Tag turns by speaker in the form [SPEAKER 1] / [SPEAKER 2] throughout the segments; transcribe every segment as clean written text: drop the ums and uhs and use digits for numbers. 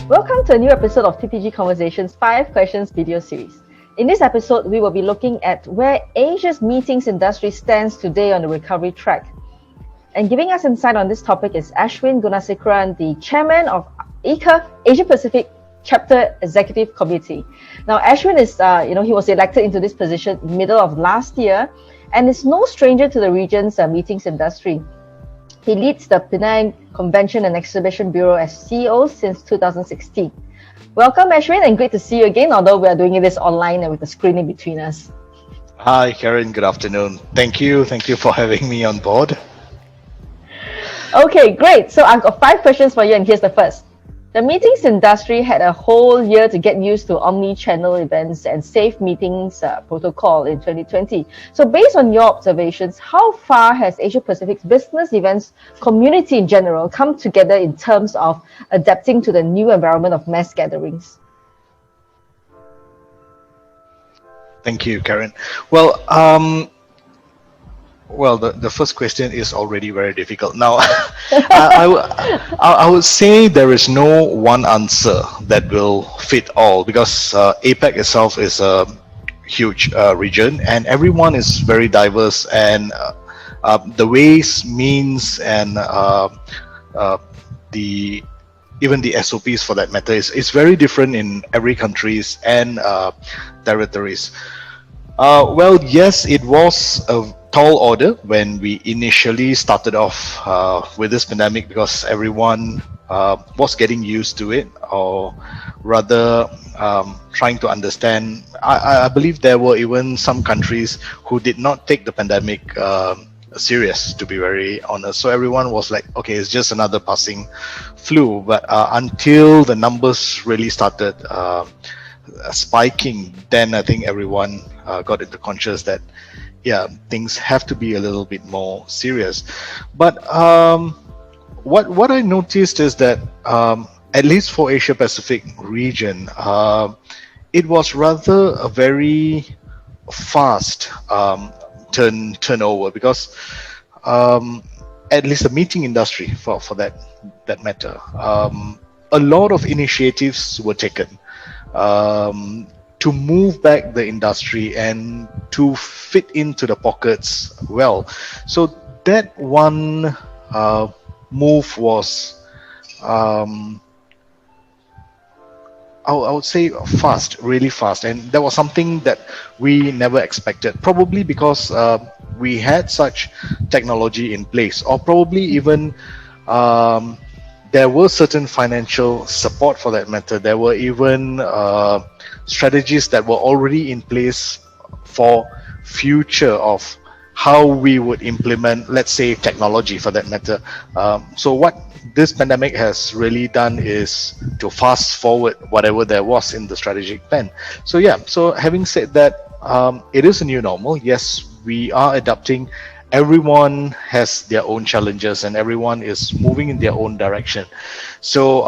[SPEAKER 1] Welcome to a new episode of TTG Conversations 5 Questions video series. In this episode, we will be looking at where Asia's meetings industry stands today on the recovery track. And giving us insight on this topic is Ashwin Gunasekaran, the chairman of ICCA Asia Pacific Chapter Executive Committee. Now, Ashwin is, he was elected into this position middle of last year and is no stranger to the region's meetings industry. He leads the Penang Convention and Exhibition Bureau as CEO since 2016. Welcome, Ashwin, and great to see you again, although we are doing this online and with the screen in between us.
[SPEAKER 2] Hi, Karen. Good afternoon. Thank you for having me on board.
[SPEAKER 1] Okay, great. So I've got 5 questions for you, and here's the first. The meetings industry had a whole year to get used to omni-channel events and safe meetings protocol in 2020. So based on your observations, how far has Asia Pacific's business events community in general come together in terms of adapting to the new environment of mass gatherings?
[SPEAKER 2] Thank you, Karen. Well, the first question is already very difficult. Now, I would say there is no one answer that will fit all, because APAC itself is a huge region and everyone is very diverse, and the ways, means, and even the SOPs for that matter is very different in every countries and territories. Yes, it was a tall order when we initially started off with this pandemic, because everyone was getting used to it, or rather trying to understand. I believe there were even some countries who did not take the pandemic serious, to be very honest. So everyone was like, okay, it's just another passing flu. But until the numbers really started spiking, then I think everyone got into conscious that things have to be a little bit more serious. But what I noticed is that at least for Asia Pacific region, it was rather a very fast turnover, because at least the meeting industry for that matter, a lot of initiatives were taken to move back the industry and to fit into the pockets well. So that one move was, I would say, fast, really fast. And that was something that we never expected, probably because we had such technology in place, or probably even there were certain financial support for that matter. There were even strategies that were already in place for future of how we would implement, let's say, technology for that matter. So what this pandemic has really done is to fast forward whatever there was in the strategic plan. So having said that, it is a new normal. Yes, we are adapting. Everyone has their own challenges and everyone is moving in their own direction. So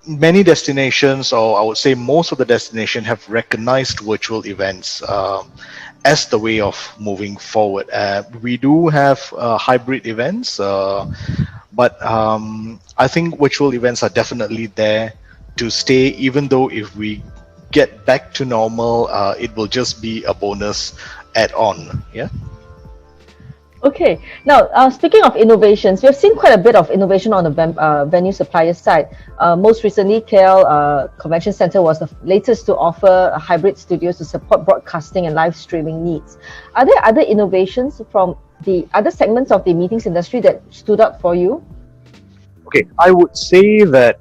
[SPEAKER 2] many destinations, or I would say most of the destinations, have recognized virtual events as the way of moving forward. We do have hybrid events, but I think virtual events are definitely there to stay. Even though if we get back to normal, it will just be a bonus add-on.
[SPEAKER 1] Okay. Now, speaking of innovations, we have seen quite a bit of innovation on the venue supplier side. Most recently, KL Convention Center was the latest to offer hybrid studios to support broadcasting and live streaming needs. Are there other innovations from the other segments of the meetings industry that stood out for you?
[SPEAKER 2] Okay, I would say that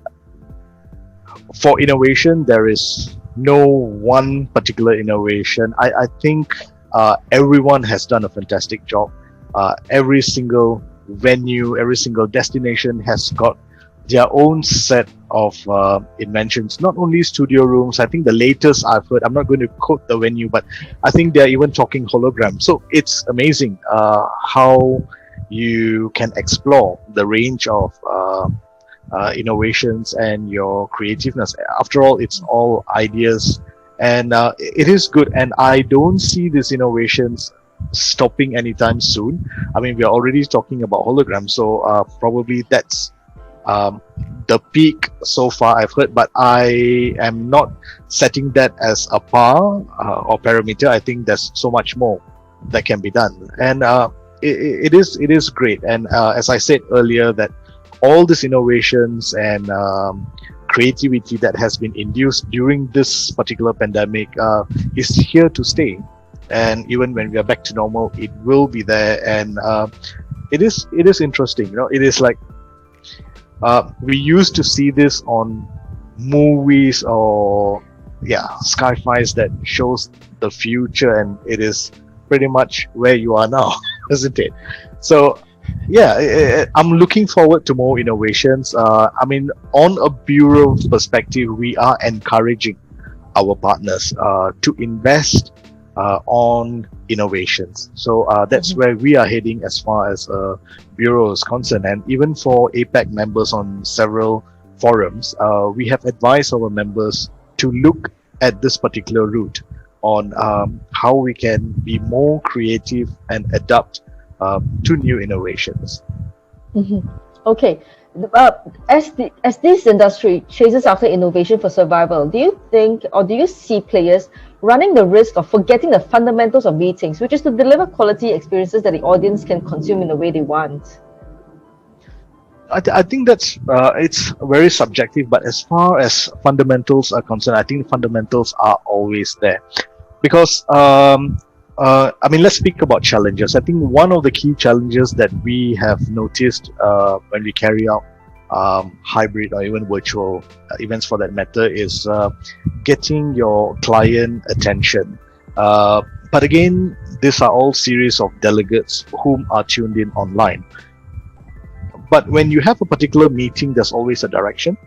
[SPEAKER 2] for innovation, there is no one particular innovation. I think everyone has done a fantastic job. Every single venue, every single destination has got their own set of inventions. Not only studio rooms, I think the latest I've heard, I'm not going to quote the venue, but I think they're even talking holograms. So it's amazing how you can explore the range of innovations and your creativeness. After all, it's all ideas, and it is good. And I don't see these innovations stopping anytime soon. I mean, we are already talking about holograms, so probably that's the peak so far I've heard, but I am not setting that as a par or parameter. I think there's so much more that can be done, and it is great. And as I said earlier, that all these innovations and creativity that has been induced during this particular pandemic is here to stay. And even when we are back to normal, it will be there. And it is interesting. It is like we used to see this on movies or sci-fis that shows the future, and it is pretty much where you are now, isn't it? So I'm looking forward to more innovations. On a bureau perspective, we are encouraging our partners to invest on innovations. So that's where we are heading as far as bureau is concerned. And even for APAC members on several forums, we have advised our members to look at this particular route on how we can be more creative and adapt to new innovations.
[SPEAKER 1] Okay. As this industry chases after innovation for survival, do you think, or do you see players running the risk of forgetting the fundamentals of meetings, which is to deliver quality experiences that the audience can consume in the way they want?
[SPEAKER 2] I think that's it's very subjective, but as far as fundamentals are concerned, I think fundamentals are always there. Because let's speak about challenges. I think one of the key challenges that we have noticed when we carry out hybrid or even virtual events for that matter is getting your client attention. But again, these are all series of delegates whom are tuned in online. But when you have a particular meeting, there's always a direction.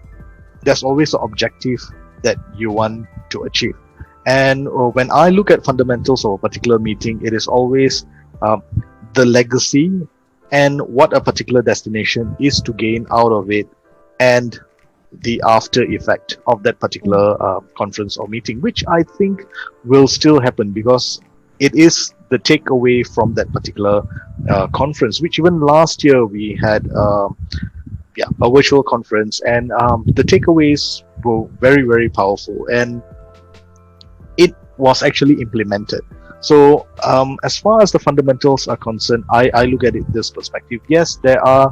[SPEAKER 2] There's always an objective that you want to achieve. And when I look at fundamentals of a particular meeting, it is always the legacy and what a particular destination is to gain out of it, and the after effect of that particular conference or meeting, which I think will still happen because it is the takeaway from that particular conference, which even last year we had a virtual conference, and the takeaways were very, very powerful, and it was actually implemented. So as far as the fundamentals are concerned, I look at it this perspective. Yes, there are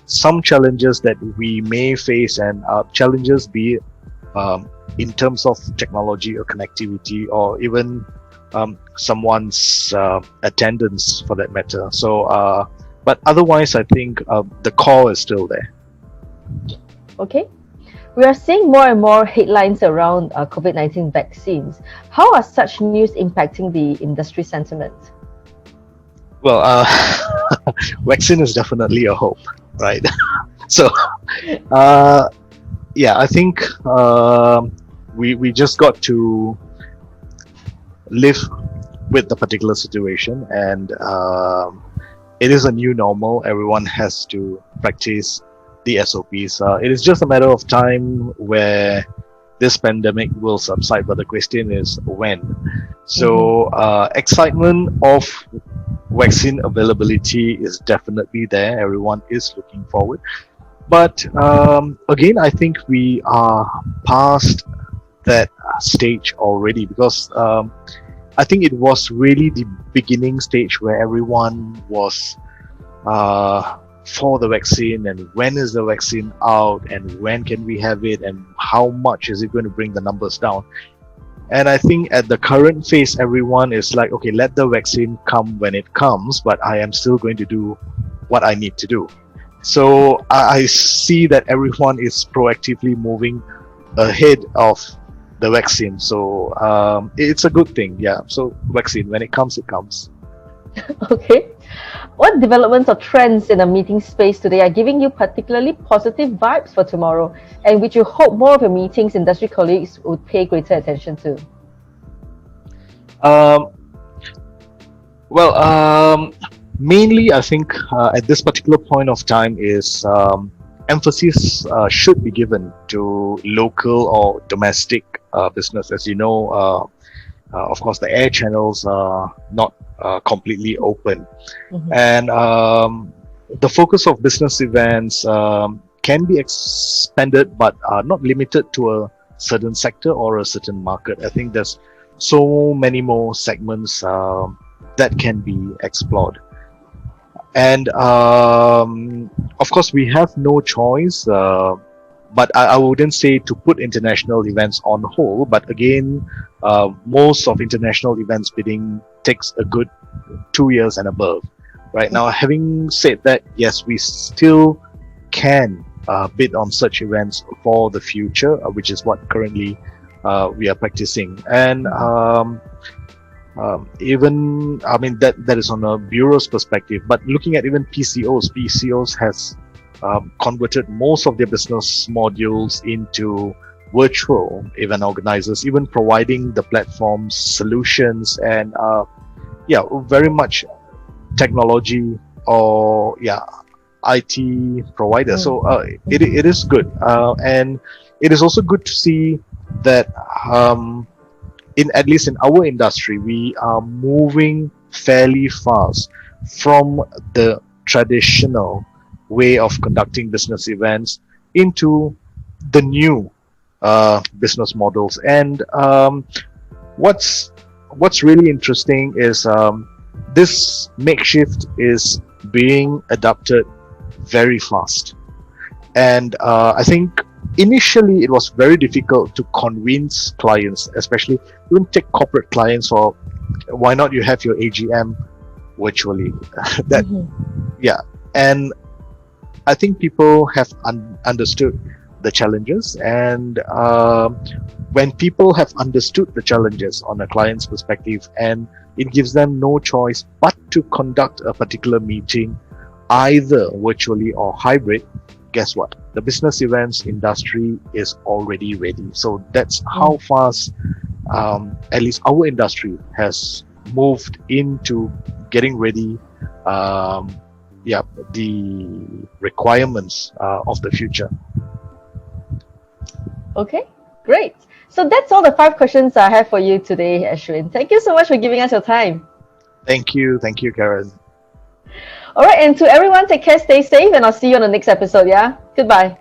[SPEAKER 2] some challenges that we may face, and challenges be in terms of technology or connectivity, or even someone's attendance for that matter. So, but otherwise, I think the core is still there.
[SPEAKER 1] Okay. We are seeing more and more headlines around COVID-19 vaccines. How are such news impacting the industry sentiment?
[SPEAKER 2] Well, vaccine is definitely a hope, right? So, I think we just got to live with the particular situation, and it is a new normal. Everyone has to practice the SOPs. It is just a matter of time where this pandemic will subside, but the question is when. So excitement of vaccine availability is definitely there. Everyone is looking forward. But again, I think we are past that stage already, because I think it was really the beginning stage where everyone was for the vaccine, and when is the vaccine out, and when can we have it, and how much is it going to bring the numbers down. And I think at the current phase, everyone is like, okay, let the vaccine come when it comes, but I am still going to do what I need to do. So I see that everyone is proactively moving ahead of the vaccine. So it's a good thing. Yeah. So vaccine, when it comes, it comes.
[SPEAKER 1] Okay. What developments or trends in the meeting space today are giving you particularly positive vibes for tomorrow, and which you hope more of your meetings industry colleagues would pay greater attention to?
[SPEAKER 2] Mainly, I think at this particular point of time is emphasis should be given to local or domestic business. As you know, of course, the air channels are not completely open, and the focus of business events can be expanded, but are not limited to a certain sector or a certain market. I think there's so many more segments that can be explored. And of course, we have no choice, but I wouldn't say to put international events on hold. But again, most of international events bidding takes a good 2 years and above. Right now, having said that, yes, we still can bid on such events for the future, which is what currently we are practicing. And even, I mean, that is on a bureau's perspective. But looking at even PCOs has converted most of their business modules into virtual event organizers, even providing the platforms, solutions, and very much technology or IT provider. So it is good, and it is also good to see that in at least in our industry, we are moving fairly fast from the traditional way of conducting business events into the new business models. And what's really interesting is this makeshift is being adopted very fast. And I think initially it was very difficult to convince clients, especially even take corporate clients, or why not you have your AGM virtually. And I think people have understood the challenges, and when people have understood the challenges on a client's perspective, and it gives them no choice but to conduct a particular meeting either virtually or hybrid, guess what? The business events industry is already ready. So that's how fast at least our industry has moved into getting ready the requirements of the future.
[SPEAKER 1] Okay, great. So that's all the 5 questions I have for you today, Ashwin. Thank you so much for giving us your time.
[SPEAKER 2] Thank you, Karen.
[SPEAKER 1] All right, and to everyone, take care, stay safe, and I'll see you on the next episode, yeah? Goodbye.